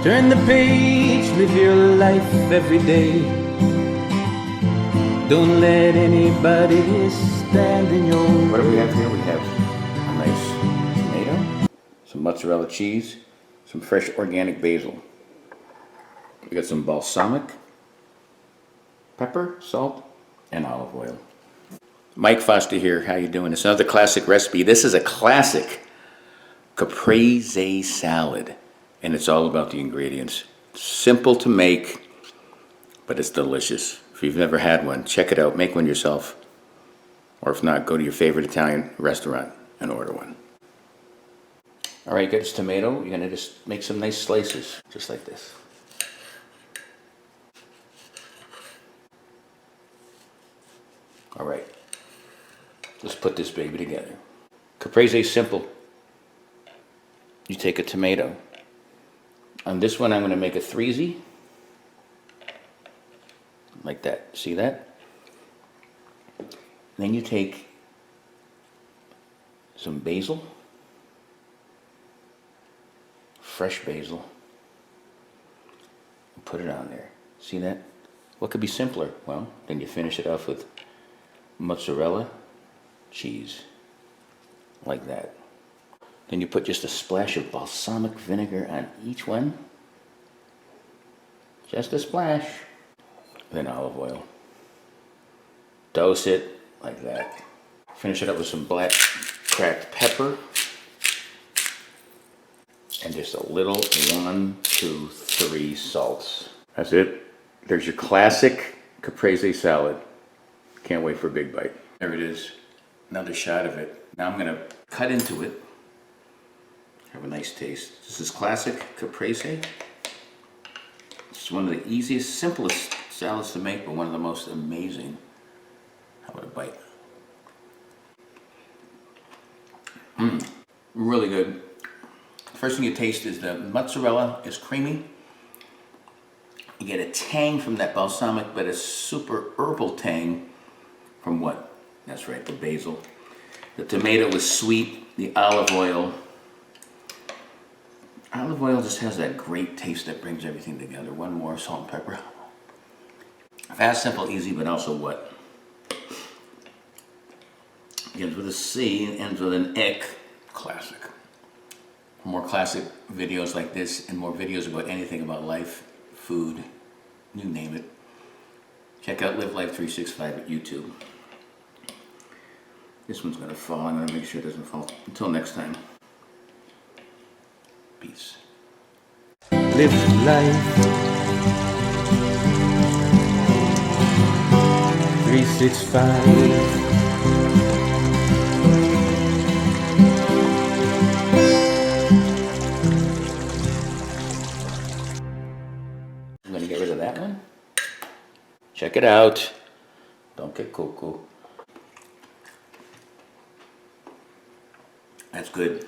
Turn the page, live your life every day. Don't let anybody stand in your way. What do we have here? We have a nice tomato, some mozzarella cheese, some fresh organic basil. We got some balsamic, pepper, salt, and olive oil. Mike Foster here. How you doing? It's another classic recipe. This is a classic Caprese salad, and it's all about the ingredients. Simple to make, but it's delicious. If you've never had one, check it out. Make one yourself. Or if not, go to your favorite Italian restaurant and order one. All right, get this tomato. You're gonna just make some nice slices, just like this. All right, let's put this baby together. Caprese is simple. You take a tomato. On this one, I'm gonna make a threesy. Like that, see that? Then you take some basil, fresh basil, and put it on there. See that? What could be simpler? Well, then you finish it off with mozzarella cheese, like that. Then you put just a splash of balsamic vinegar on each one. Just a splash. Then olive oil. Dose it like that. Finish it up with some black cracked pepper. And just a little 1, 2, 3 salts. That's it. There's your classic Caprese salad. Can't wait for a big bite. There it is. Another shot of it. Now I'm gonna cut into it. Have a nice taste. This is classic Caprese. It's one of the easiest, simplest salads to make, but one of the most amazing. How about a bite? Really good. First thing you taste is the mozzarella is creamy. You get a tang from that balsamic, but a super herbal tang from what? That's right, the basil. The tomato is sweet, the olive oil. Olive oil just has that great taste that brings everything together. One more, salt and pepper. Fast, simple, easy, but also what? Begins with a C and ends with an ick. Classic. For more classic videos like this and more videos about anything about life, food, you name it, check out Live Life 365 at YouTube. This one's gonna fall. I'm gonna make sure it doesn't fall. Until next time. Peace. Live life 365. I'm gonna get rid of that one. Check it out. Don't get cuckoo. That's good.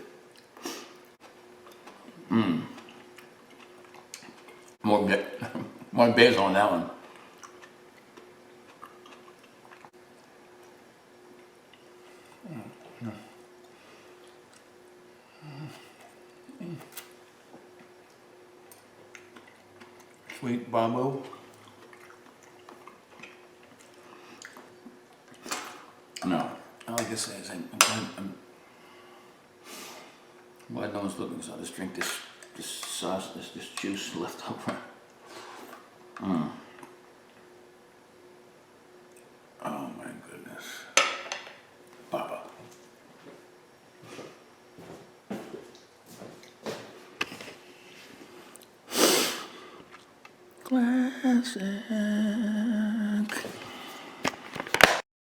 More basil on that one. Sweet bamboo. No, all I can say is I'm glad no one's looking, so I'll just drink this sauce, this juice left over. Oh my goodness. Baba. Classic.